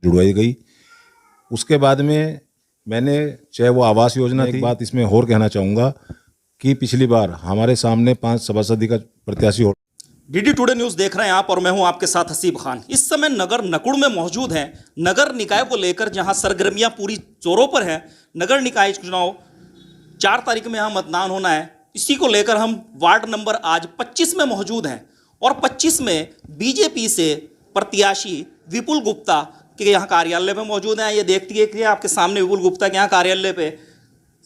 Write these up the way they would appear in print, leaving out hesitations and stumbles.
जुड़वाई गई। उसके बाद में मैंने, चाहे वो आवास योजना थी, एक बात इसमें और कहना चाहूँगा कि पिछली बार हमारे सामने 5 सभासदी का प्रत्याशी हो। डीडी टुडे न्यूज़ देख रहे हैं आप और मैं हूं आपके साथ हसीब खान। इस समय नगर नकुड़ में मौजूद हैं। नगर निकाय को लेकर जहां सरगर्मियां पूरी जोरों पर हैं। नगर निकाय चुनाव 4 तारीख में यहाँ मतदान होना है। इसी को लेकर हम वार्ड नंबर आज 25 में मौजूद हैं और 25 में बीजेपी से प्रत्याशी विपुल गुप्ता के यहाँ कार्यालय में मौजूद हैं। ये देखती है कि आपके सामने विपुल गुप्ता के यहाँ कार्यालय पे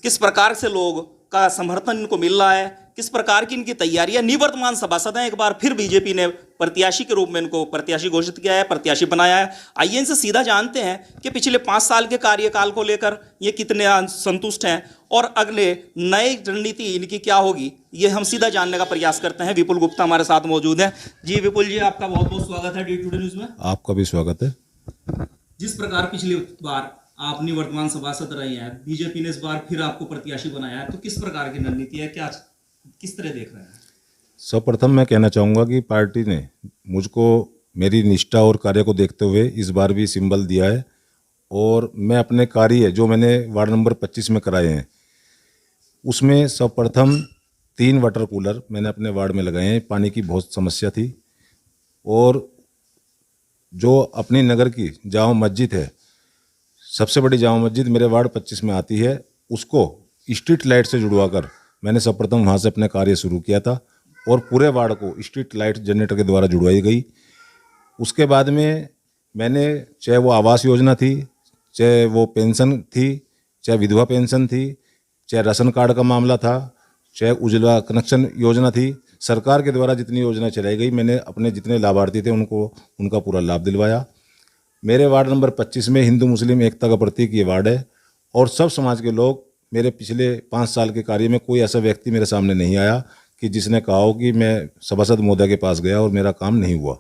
किस प्रकार से लोग का समर्थन इनको मिल रहा है, किस प्रकार की इनकी तैयारियां। निवर्तमान सभासद हैं, एक बार फिर बीजेपी ने प्रत्याशी के रूप में इनको प्रत्याशी घोषित किया है, प्रत्याशी बनाया है। आइए इनसे सीधा जानते हैं कि पिछले 5 साल के कार्यकाल को लेकर ये कितने संतुष्ट हैं और अगले नई रणनीति इनकी क्या होगी, ये हम सीधा जानने का प्रयास करते हैं। विपुल गुप्ता हमारे साथ मौजूद हैं। जी विपुल जी, आपका बहुत बहुत स्वागत है डीडी टुडे न्यूज़ में। आपका भी स्वागत है। जिस प्रकार पिछली बार आप निवर्तमान सभासद रहे हैं, बीजेपी ने इस बार फिर आपको प्रत्याशी बनाया है, तो किस प्रकार की रणनीति है, क्या किस तरह देख रहे हैं? सर्वप्रथम मैं कहना चाहूँगा कि पार्टी ने मुझको मेरी निष्ठा और कार्य को देखते हुए इस बार भी सिंबल दिया है और मैं अपने कार्य जो मैंने वार्ड नंबर 25 में कराए हैं उसमें सर्वप्रथम 3 वाटर कूलर मैंने अपने वार्ड में लगाए हैं। पानी की बहुत समस्या थी और जो अपनी नगर की जामा मस्जिद है, सबसे बड़ी जामा मस्जिद मेरे वार्ड 25 में आती है, उसको स्ट्रीट लाइट से जुड़वाकर मैंने सर्वप्रथम वहाँ से अपने कार्य शुरू किया था और पूरे वार्ड को स्ट्रीट लाइट जनरेटर के द्वारा जुड़वाई गई। उसके बाद में मैंने, चाहे वो आवास योजना थी, चाहे वो पेंशन थी, चाहे विधवा पेंशन थी, चाहे राशन कार्ड का मामला था, चाहे उज्ज्वला कनेक्शन योजना थी, सरकार के द्वारा जितनी योजना चलाई गई मैंने अपने जितने लाभार्थी थे उनको उनका पूरा लाभ दिलवाया। मेरे वार्ड नंबर 25 में हिंदू मुस्लिम एकता का प्रतीक ये वार्ड है और सब समाज के लोग, मेरे पिछले 5 साल के कार्य में कोई ऐसा व्यक्ति मेरे सामने नहीं आया कि जिसने कहा हो कि मैं सभासद महोदय के पास गया और मेरा काम नहीं हुआ।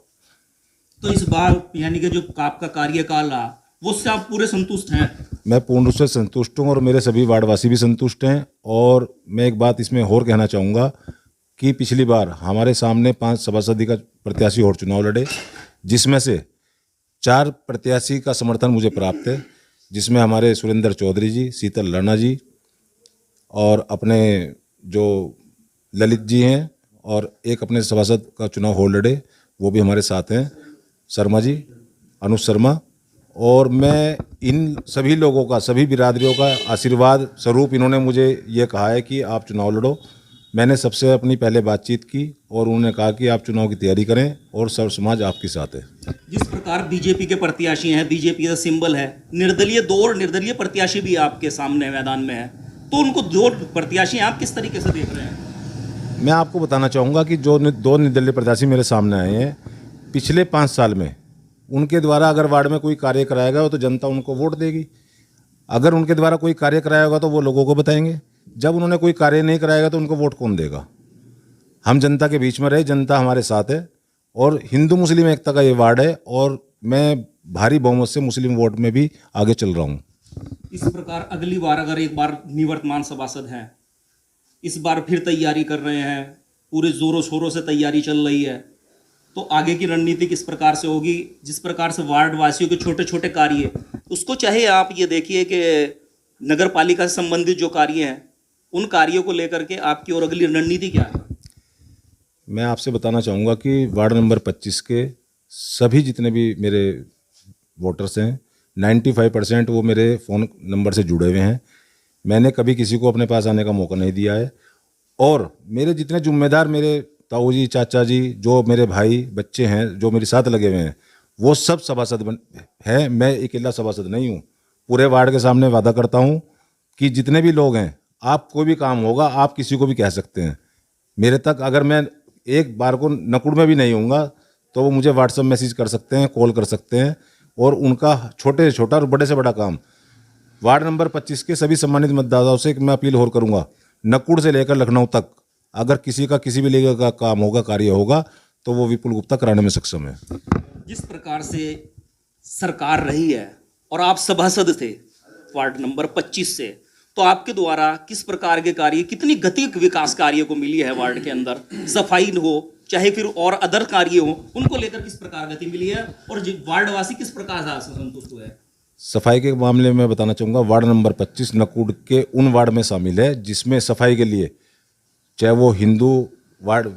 तो इस बार यानी कि जो आपका कार्यकाल रहा वो से आप पूरे संतुष्ट हैं? मैं पूर्ण रूप से संतुष्ट हूँ और मेरे सभी वार्डवासी भी संतुष्ट हैं। और मैं एक बात इसमें और कहना चाहूँगा कि पिछली बार हमारे सामने 5 सभासदी का प्रत्याशी और चुनाव लड़े, जिसमें से 4 प्रत्याशी का समर्थन मुझे प्राप्त है, जिसमें हमारे सुरेंद्र चौधरी जी, शीतल राणा जी और अपने जो ललित जी हैं और एक अपने सभासद का चुनाव हो लड़े वो भी हमारे साथ हैं, शर्मा जी, अनुज शर्मा। और मैं इन सभी लोगों का, सभी बिरादरियों का आशीर्वाद स्वरूप इन्होंने मुझे ये कहा है कि आप चुनाव लड़ो। मैंने सबसे अपनी पहले बातचीत की और उन्होंने कहा कि आप चुनाव की तैयारी करें और सर्व समाज आपके साथ है। जिस प्रकार बीजेपी के प्रत्याशी हैं, बीजेपी का सिंबल है, निर्दलीय 2 और निर्दलीय प्रत्याशी भी आपके सामने मैदान में है, तो उनको 2 प्रत्याशी आप किस तरीके से देख रहे हैं? मैं आपको बताना चाहूँगा कि जो 2 निर्दलीय प्रत्याशी मेरे सामने आए हैं, पिछले 5 साल में उनके द्वारा अगर वार्ड में कोई कार्य कराया गया हो तो जनता उनको वोट देगी। अगर उनके द्वारा कोई कार्य कराया होगा तो वो लोगों को बताएंगे। जब उन्होंने कोई कार्य नहीं कराएगा तो उनको वोट कौन देगा? हम जनता के बीच में रहे, जनता हमारे साथ है और हिंदू मुस्लिम एकता का ये वार्ड है और मैं भारी बहुमत से मुस्लिम वोट में भी आगे चल रहा हूँ। इस प्रकार अगली बार अगर एक बार निवर्तमान सभासद हैं, इस बार फिर तैयारी कर रहे हैं, पूरे जोरों शोरों से तैयारी चल रही है, तो आगे की रणनीति किस प्रकार से होगी? जिस प्रकार से वार्ड वासियों के छोटे छोटे कार्य, उसको चाहे आप ये देखिए कि नगर पालिका से संबंधित जो कार्य हैं उन कार्यों को लेकर के आपकी और अगली रणनीति क्या है? मैं आपसे बताना चाहूँगा कि वार्ड नंबर 25 के सभी जितने भी मेरे वोटर्स हैं, 95% वो मेरे फ़ोन नंबर से जुड़े हुए हैं। मैंने कभी किसी को अपने पास आने का मौका नहीं दिया है और मेरे जितने जिम्मेदार, मेरे ताऊ जी, चाचा जी, जो मेरे भाई बच्चे हैं जो मेरे साथ लगे हुए हैं, वो सब सभासद हैं। मैं अकेला सभासद नहीं हूँ। पूरे वार्ड के सामने वादा करता हूँ कि जितने भी लोग हैं, आप कोई भी काम होगा आप किसी को भी कह सकते हैं मेरे तक। अगर मैं एक बार को नकुड़ में भी नहीं होऊंगा तो वो मुझे व्हाट्सएप मैसेज कर सकते हैं, कॉल कर सकते हैं और उनका छोटे से छोटा और बड़े से बड़ा काम, वार्ड नंबर 25 के सभी सम्मानित मतदाताओं से मैं अपील और करूंगा, नकुड़ से लेकर लखनऊ तक अगर किसी का किसी भी लेकर का काम होगा, कार्य होगा, तो वो विपुल गुप्ता कराने में सक्षम है। जिस प्रकार से सरकार रही है और आप सभासद थे वार्ड नंबर 25 से, तो आपके द्वारा किस प्रकार के कार्य, कितनी गति विकास कार्य को मिली है वार्ड के अंदर? सफाई हो, चाहे फिर और अदर कार्य हो, उनको लेकर किस प्रकार गति मिली है और वार्डवासी किस प्रकार से संतुष्ट हुए हैं? सफाई के मामले में बताना चाहूँगा, वार्ड नंबर 25 नकुड़ के उन वार्ड में शामिल है जिसमें सफाई के लिए, चाहे वो हिंदू वार्ड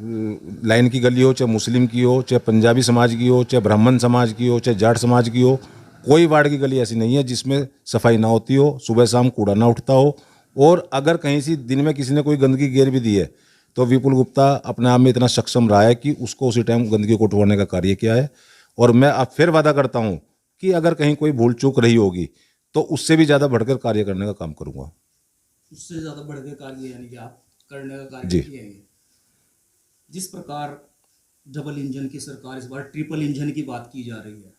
लाइन की गली हो, चाहे मुस्लिम की हो, चाहे पंजाबी समाज की हो, चाहे ब्राह्मण समाज की हो, चाहे जाट समाज की हो, कोई वार्ड की गली ऐसी नहीं है जिसमें सफाई ना होती हो, सुबह शाम कूड़ा ना उठता हो। और अगर कहीं से दिन में किसी ने कोई गंदगी गिर भी दी है तो विपुल गुप्ता अपने आप में इतना सक्षम रहा है कि उसको उसी टाइम गंदगी को उठवाने का कार्य किया है। और मैं अब फिर वादा करता हूँ कि अगर कहीं कोई भूल चूक रही होगी तो उससे भी ज़्यादा बढ़कर कार्य करने का काम करूँगा। उससे ज़्यादा बढ़ के कार्य यानी कि आप करने का कार्य जी। किए हैं। जिस प्रकार डबल इंजन की सरकार, इस बार ट्रिपल इंजन की बात की जा रही है,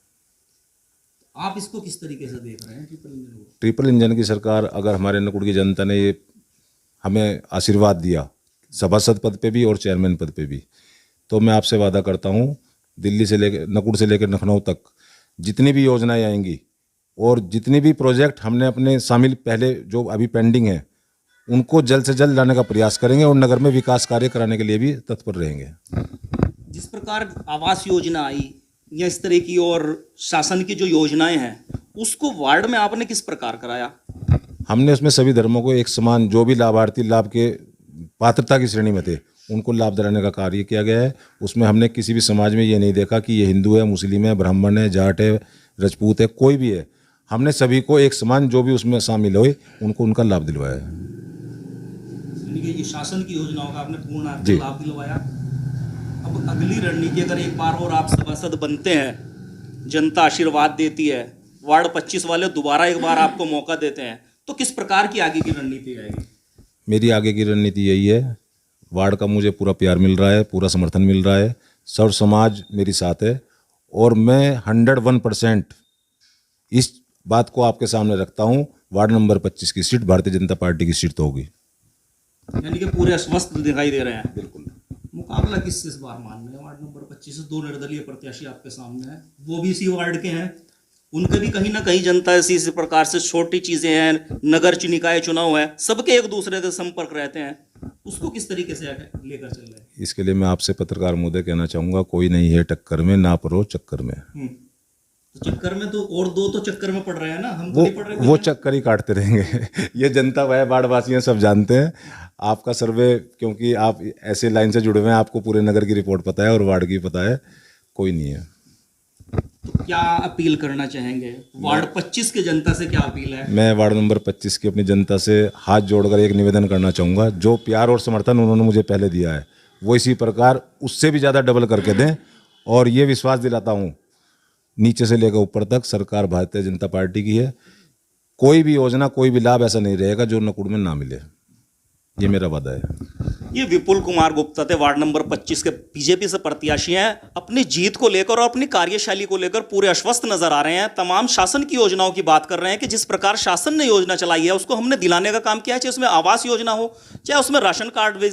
तो आप इसको किस तरीके से देख रहे हैं ट्रिपल इंजन को? ट्रिपल इंजन की सरकार, अगर हमारे नकुड़ की जनता ने ये हमें आशीर्वाद दिया सभासद पद पे भी और चेयरमैन पद पे भी, तो मैं आपसे वादा करता हूँ दिल्ली से लेकर नकुड़ से लेकर लखनऊ तक जितनी भी योजनाएं आएंगी और जितनी भी प्रोजेक्ट हमने अपने शामिल पहले जो अभी पेंडिंग है उनको जल्द से जल्द लाने का प्रयास करेंगे और नगर में विकास कार्य कराने के लिए भी तत्पर रहेंगे। जिस प्रकार आवास योजना आई या इस तरह की और शासन की जो योजनाएं हैं, उसको वार्ड में आपने किस प्रकार कराया? हमने उसमें सभी धर्मों को एक समान, जो भी लाभार्थी लाभ के पात्रता की श्रेणी में थे उनको लाभ दिलाने का कार्य किया गया है। उसमें हमने किसी भी समाज में ये नहीं देखा कि ये हिंदू है, मुस्लिम है, ब्राह्मण है, जाट है, राजपूत है, कोई भी है। हमने सभी को एक समान, जो भी उसमें शामिल हुए उनको उनका लाभ दिलवाया है। यानी कि ये शासन की योजनाओं का आपने पूर्ण लाभ दिलवाया। अब अगली रणनीति, अगर एक बार और आप सभासद बनते हैं, जनता आशीर्वाद देती है, वार्ड 25 वाले दोबारा एक बार आपको मौका देते हैं, तो किस प्रकार की आगे की रणनीति रहेगी? मेरी आगे की रणनीति यही है, वार्ड का मुझे पूरा प्यार मिल रहा है, पूरा समर्थन मिल रहा है, सर्व समाज मेरी साथ है और मैं 101% इस बात को आपके सामने रखता हूँ, वार्ड नंबर 25 की सीट भारतीय जनता पार्टी की सीट तो होगी। यानी कि पूरे आश्वस्त दिखाई दे रहे हैं। बिल्कुल। मुकाबला किससे इस बार मान रहे हैं? वार्ड नंबर 25 से 2 निर्दलीय प्रत्याशी आपके सामने हैं, वो भी इसी वार्ड के हैं, उनके भी कहीं ना कहीं जनता इसी प्रकार से छोटी चीजें हैं, नगर निकाय चुनाव है, सबके एक दूसरे से संपर्क रहते हैं, उसको किस तरीके से लेकर चल रहे हैं? इसके लिए मैं आपसे पत्रकार महोदय कहना चाहूंगा, कोई नहीं है टक्कर में, ना पड़ो चक्कर में। तो चक्कर में तो और दो तो चक्कर में पड़ रहे हैं ना, हम तो नहीं पड़ रहे। वो चक्कर ही काटते रहेंगे। ये जनता वह वार्डवासी सब जानते हैं। आपका सर्वे, क्योंकि आप ऐसे लाइन से जुड़े हुए हैं, आपको पूरे नगर की रिपोर्ट पता है और वार्ड की पता है, कोई नहीं है। तो क्या अपील करना चाहेंगे वार्ड 25 के जनता से, क्या अपील है? मैं वार्ड नंबर 25 की अपनी जनता से हाथ जोड़कर एक निवेदन करना चाहूँगा, जो प्यार और समर्थन उन्होंने मुझे पहले दिया है वो इसी प्रकार उससे भी ज़्यादा डबल करके दें। और ये विश्वास दिलाता हूँ, नीचे से लेकर ऊपर तक सरकार भारतीय जनता पार्टी की है, कोई भी योजना, कोई भी लाभ ऐसा नहीं रहेगा जो नकुड़ में ना मिले, ये मेरा वादा है। ये विपुल कुमार गुप्ता थे, वार्ड नंबर 25 के बीजेपी से प्रत्याशी हैं। अपनी जीत को लेकर और अपनी कार्यशैली को लेकर पूरे आश्वस्त नजर आ रहे हैं। तमाम शासन की योजनाओं की बात कर रहे हैं कि जिस प्रकार शासन ने योजना चलाई है उसको हमने दिलाने का काम किया है, चाहे उसमें आवास योजना हो, चाहे उसमें राशन कार्ड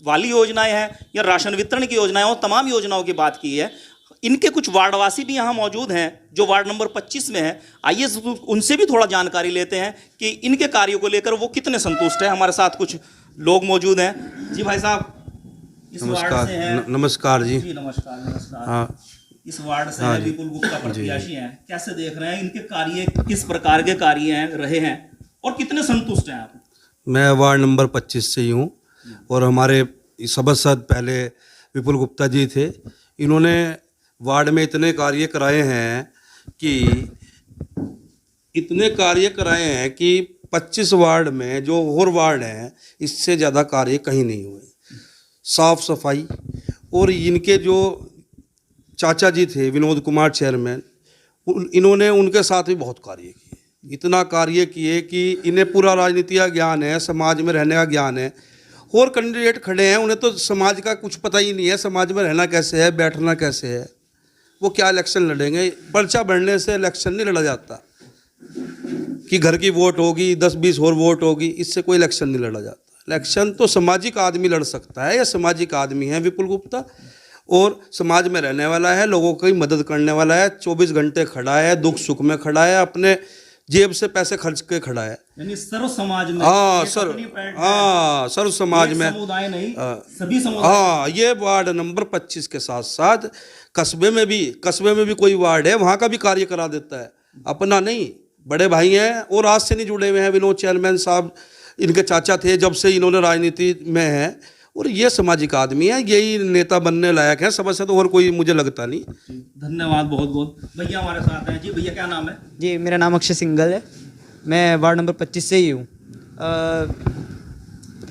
वाली योजनाएं हैं या राशन वितरण की योजनाएं हो, तमाम योजनाओं की बात की है। इनके कुछ वार्डवासी भी यहाँ मौजूद हैं जो वार्ड नंबर 25 में हैं। आइए उनसे भी थोड़ा जानकारी लेते हैं कि इनके कार्यों को लेकर वो कितने संतुष्ट हैं। हमारे साथ कुछ लोग मौजूद हैं। जी भाई साहब, इस वार्ड से हैं। नमस्कार जी। नमस्कार। हाँ, इस वार्ड से हैं, विपुल गुप्ता प्रत्याशी हैं, कैसे देख रहे हैं इनके कार्य, किस प्रकार के कार्य रहे हैं और कितने संतुष्ट हैं आप? मैं वार्ड नंबर 25 से ही हूँ और हमारे सभासद पहले विपुल गुप्ता जी थे। इन्होंने वार्ड में इतने कार्य कराए हैं कि 25 वार्ड में जो और वार्ड हैं इससे ज़्यादा कार्य कहीं नहीं हुए। साफ सफाई, और इनके जो चाचा जी थे विनोद कुमार चेयरमैन, इन्होंने उनके साथ भी बहुत कार्य किए, इतना कार्य किए कि इन्हें पूरा राजनीति का ज्ञान है, समाज में रहने का ज्ञान है। और कैंडिडेट खड़े हैं, उन्हें तो समाज का कुछ पता ही नहीं है, समाज में रहना कैसे है, बैठना कैसे है, वो क्या इलेक्शन लड़ेंगे। पर्चा भरने से इलेक्शन नहीं लड़ा जाता कि घर की वोट होगी, 10-20 और वोट होगी, इससे कोई इलेक्शन नहीं लड़ा जाता। इलेक्शन तो सामाजिक आदमी लड़ सकता है, या सामाजिक आदमी है विपुल गुप्ता, और समाज में रहने वाला है, लोगों की मदद करने वाला है, 24 घंटे खड़ा है, दुख सुख में खड़ा है, अपने जेब से पैसे खर्च के खड़ा है। यानी सर्व समाज में हाँ एक सर, अपनी पैठ है। हाँ सर्व समाज एक में, समुदाय नहीं, सभी समुदाय। हाँ ये वार्ड नंबर 25 के साथ साथ कस्बे में भी कोई वार्ड है वहाँ का भी कार्य करा देता है, अपना नहीं। बड़े भाई हैं और आज से नहीं जुड़े हुए हैं। विनोद चेयरमैन साहब इनके चाचा थे जब से इन्होंने राजनीति में हैं, और ये सामाजिक आदमी है, यही नेता बनने लायक है, समझ से तो और कोई मुझे लगता नहीं। धन्यवाद बहुत बहुत। भैया हमारे साथ हैं जी, भैया क्या नाम है? जी मेरा नाम अक्षय सिंघल है, मैं वार्ड नंबर 25 से ही हूँ।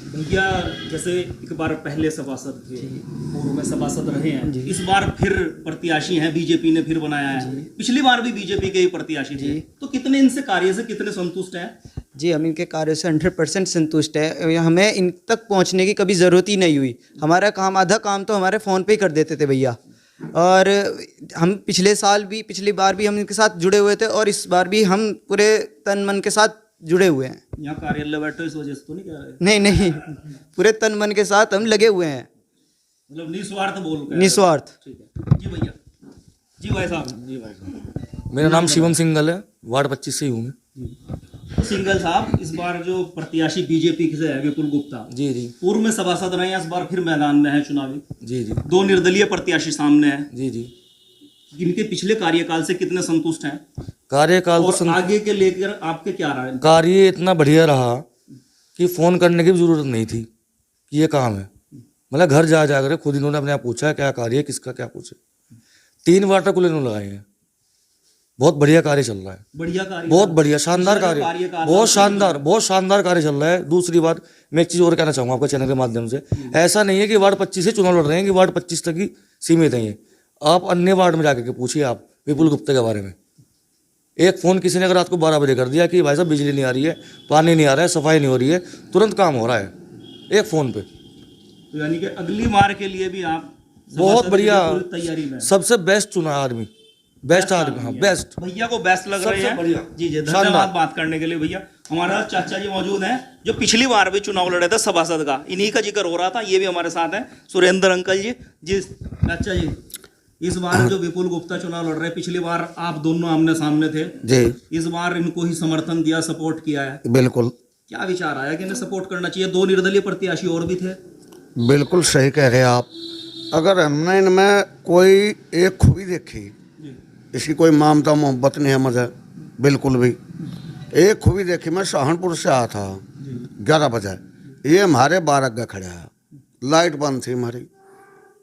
भैया जैसे एक बार पहले सभासद थे, पूर्व में सभासद रहे हैं, इस बार फिर प्रत्याशी हैं, बीजेपी ने फिर बनाया है। पिछली बार भी बीजेपी के ही प्रत्याशी थे, तो कितने इनसे कार्य से कितने संतुष्ट हैं? जी हम इनके कार्य से 100% संतुष्ट है। हमें इन तक पहुंचने की कभी ज़रूरत ही नहीं हुई। हमारा काम, आधा काम तो हमारे फ़ोन पे ही कर देते थे भैया। और हम पिछली बार भी हम इनके साथ जुड़े हुए थे, और इस बार भी हम पूरे तन मन के साथ जुड़े हुए हैं। यहाँ कार्यालय बैठो इस वजह से तो नहीं कह रहे? नहीं, पूरे तन मन के साथ हम लगे हुए हैं, मतलब निस्वार्थ बोल कर। निस्वार्थ। ठीक है जी भैया। जी भाई साहब। मेरा नाम शिवम सिंघल है, वार्ड 25 से ही हूँ मैं। तो सिंघल साहब, इस बार जो प्रत्याशी बीजेपी से है विपुल गुप्ता जी जी पूर्व में सभासद रहे हैं, इस बार फिर मैदान में है चुनावी। जी जी 2 निर्दलीय प्रत्याशी सामने हैं। जी जी इनके पिछले कार्यकाल से कितने संतुष्ट हैं? कार्यकाल और आगे के लेकर आपके क्या राय? कार्य इतना बढ़िया रहा कि फ़ोन करने की भी ज़रूरत नहीं थी कि ये काम है। मतलब घर जा कर खुद इन्होंने अपने आप पूछा क्या कार्य है, किसका क्या पूछे। 3 वाटर कूलर इन्होंने लगाए हैं। बहुत बढ़िया कार्य चल रहा है, बढ़िया कार्य, बहुत बढ़िया, शानदार कार्य, बहुत शानदार कार्य चल रहा है। दूसरी बात, मैं एक चीज़ और कहना चाहूँगा आपके चैनल के माध्यम से, ऐसा नहीं है कि वार्ड 25 से चुनाव लड़ रहे हैं कि वार्ड 25 तक ही सीमित है ये। आप अन्य वार्ड में जाकर के पूछिए आप विपुल गुप्ता के बारे में। एक फ़ोन किसी ने अगर रात को 12 बजे कर दिया कि भाई साहब बिजली नहीं आ रही है, पानी नहीं आ रहा है, सफाई नहीं हो रही है, तुरंत काम हो रहा है एक फ़ोन पे। तो यानी कि अगली बार के लिए भी आप बहुत बढ़िया, तैयारी में सबसे बेस्ट चुना आदमी, बेस्ट आदमी, हाँ बेस्ट। भैया को बेस्ट लग रहे हैं। जी जी, धन्यवाद बात करने के लिए भैया। हमारा चाचा जी मौजूद हैं जो पिछली बार भी चुनाव लड़े थे सभासद का, इन्हीं का जिक्र हो रहा था, ये भी हमारे साथ हैं। सुरेंद्र अंकल जी। जी चाचा जी, इस बार जो विपुल गुप्ता चुनाव लड़ रहे हैं, पिछली बार आप दोनों आमने सामने थे जी, इस बार इनको ही समर्थन दिया, सपोर्ट किया है, बिल्कुल क्या विचार आया कि इन्हें सपोर्ट करना चाहिए? 2 निर्दलीय प्रत्याशी और भी थे। बिल्कुल सही कह रहे हैं आप। अगर हमने इनमें कोई एक खूबी देखी, इसकी कोई ममता मोहब्बत नहीं है मुझे बिल्कुल भी, एक खूबी देखी। मैं सहारनपुर से आया था 11 बजे, ये हमारे 12 खड़े हैं, लाइट बंद थी हमारी।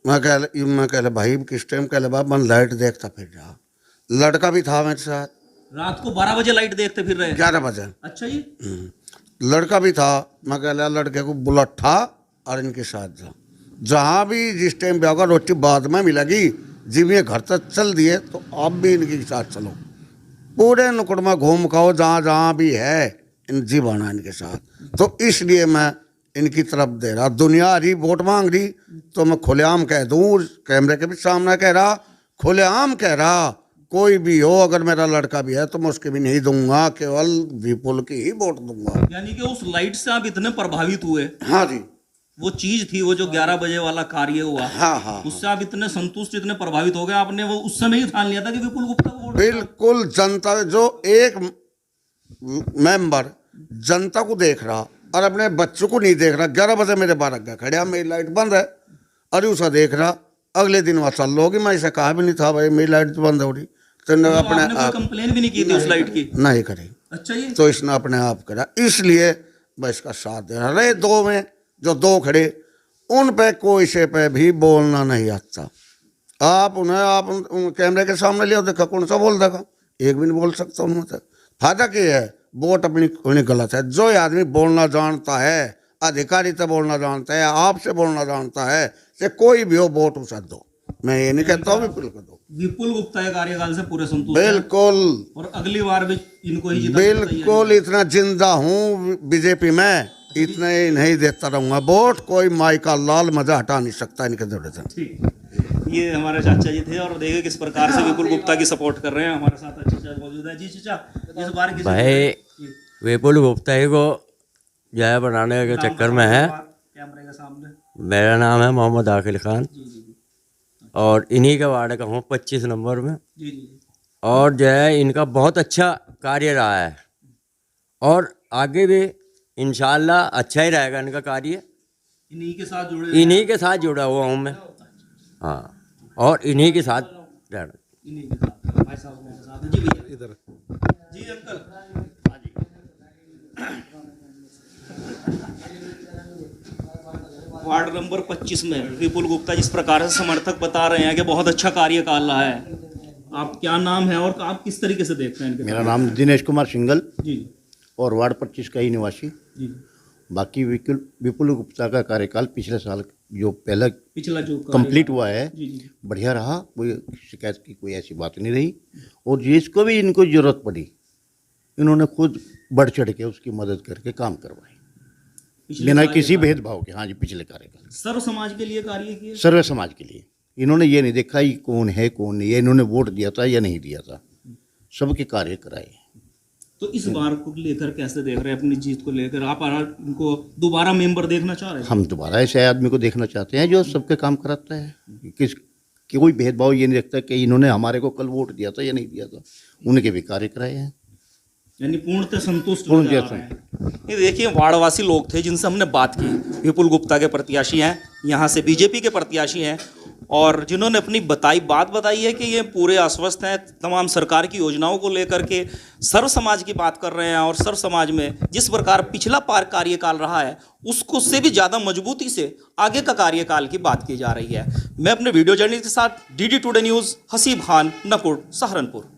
मैं कह भाई किस टाइम, कह बाप मैं लाइट देखता फिर जा। लड़का भी था मेरे साथ, रात को 12 बजे लाइट देखते फिर रहे? 11 बजे। अच्छा जी। लड़का भी था, मैं कह लड़के को बुलट्ठा और इनके साथ जा, जहाँ भी जिस टाइम भी होगा रोटी बाद में मिलेगी, जब ये घर तक चल दिए तो आप भी इनके साथ चलो, पूरे नुकड़ में घूम खाओ, जहाँ जहाँ भी है इन जीवाना इनके साथ। तो इसलिए मैं इनकी तरफ दे रहा। दुनिया रही वोट मांग रही तो मैं खुलेआम कह दूँ, कैमरे के भी सामने कह रहा, खुलेआम कह रहा, कोई भी हो, अगर मेरा लड़का भी है तो मैं उसके भी नहीं दूंगा, केवल विपुल की ही वोट दूंगा। यानी कि उस लाइट से आप इतने प्रभावित हुए? हाँ जी, वो चीज थी, वो जो 11 बजे वाला कार्य हुआ, हाँ, उससे आप इतने संतुष्ट, इतने प्रभावित हो गए, आपने वो उस समय ही ठान लिया था कि विपुल गुप्ता को वोट? बिल्कुल। जनता जो एक मेंबर जनता को देख रहा और अपने बच्चों को नहीं देख रहा, 11 बजे मेरे 12 खड़े, मेरी लाइट बंद है, अरे उसे देख रहा, अगले दिन वहाँ चल लोगी। मैं ऐसा कहा भी नहीं था भाई मेरी लाइट बंद हो रही, तो अपने कोई कंप्लेन भी नहीं की थी उस लाइट की? नहीं करी। अच्छा जी। तो इसने अपने आप करा, इसलिए मैं इसका साथ दे रहा। रहे 2 में जो 2 खड़े, उन पे कोई से पे भी बोलना नहीं आता। आप उन कैमरे के सामने लिया देखा, कौन सा बोल देगा? एक भी नहीं बोल सकता उनमें से। फायदा क्या है? वोट अपनी गलत है। जो आदमी बोलना जानता है, अधिकारी से बोलना जानता है, आपसे बोलना जानता है, से कोई भी हो वोट उसे दो। मैं ये नहीं कहता हूँ विपुल को दो। विपुल गुप्ता के कार्यकाल से पूरे संतुष्ट हैं? बिल्कुल। और अगली बार भी इनको ही जिता? बिल्कुल, इतना जिंदा हूँ बीजेपी में, इतना ही नहीं देता रहूंगा वोट। कोई माई का लाल मजा हटा नहीं सकता इनके दौरे से। ठीक, ये हमारे चाचा जी थे और देखिए किस प्रकार से विपुल गुप्ता की सपोर्ट कर रहे हैं। हमारे साथ चाचा मौजूद है। जी चाचा, इस बार भाई विपुल गुप्ता ही को जो है बनाने के चक्कर में है। कैमरे के सामने। मेरा नाम है मोहम्मद आकिल खान और इन्हीं के वार्ड का हूँ 25 नंबर में। जी जी। और जो है इनका बहुत अच्छा कार्य रहा है। और आगे भी इंशाल्लाह अच्छा ही रहेगा इनका कार्य। इन्हीं के साथ जुड़े इन्हीं के साथ जुड़ा हुआ हूँ मैं, हाँ, और इन्हीं के साथ रहना। इन्हीं के साथ भाई साहब मेरे साथ हैं। जी भैया इधर जी अंकल। वार्ड नंबर 25 में विपुल गुप्ता जिस प्रकार से समर्थक बता रहे हैं कि बहुत अच्छा कार्यकाल रहा है, आप क्या नाम है और आप किस तरीके से देखते हैं इनके? मेरा नाम दिनेश कुमार सिंगल जी और वार्ड 25 का ही निवासी। जी। बाकी विपुल गुप्ता का कार्यकाल पिछले साल जो पहला पिछला जो कंप्लीट हुआ है जी जी बढ़िया रहा, कोई शिकायत की कोई ऐसी बात नहीं रही। और जिसको भी इनको ज़रूरत पड़ी इन्होंने खुद बढ़ चढ़ के उसकी मदद करके काम करवाए पिछले बिना कार्यकाल- किसी भेदभाव के। हाँ जी, पिछले कार्यकाल सर्व समाज के लिए कार्य किए। सर्व समाज के लिए इन्होंने ये नहीं देखा ये कौन है कौन नहीं है, इन्होंने वोट दिया था या नहीं दिया था, सबके कार्य कराए। तो इस बार को लेकर कैसे देख रहे हैं अपनी जीत को लेकर? आप इनको दोबारा मेंबर देखना चाह रहे हैं? हम दोबारा ऐसे आदमी को देखना चाहते हैं जो सबके काम कराता है, कि कोई भेदभाव ये नहीं रखता कि इन्होंने हमारे को कल वोट दिया था या नहीं दिया था, उनके भी कार्य कराए हैं। यानी पूर्णतः संतुष्ट पूर्णतः नजर आ रहे हैं। ये देखिए वार्डवासी लोग थे जिनसे हमने बात की, विपुल गुप्ता के प्रत्याशी हैं, यहाँ से बीजेपी के प्रत्याशी हैं, और जिन्होंने अपनी बात बताई है कि ये पूरे आश्वस्त हैं तमाम सरकार की योजनाओं को लेकर के, सर्व समाज की बात कर रहे हैं, और सर्व समाज में जिस प्रकार पिछला कार्यकाल रहा है उसको से भी ज़्यादा मजबूती से आगे का कार्यकाल की बात की जा रही है। मैं अपने वीडियो जर्नलिस्ट के साथ DD today news, Haseeb Khan, Nakur, Saharanpur.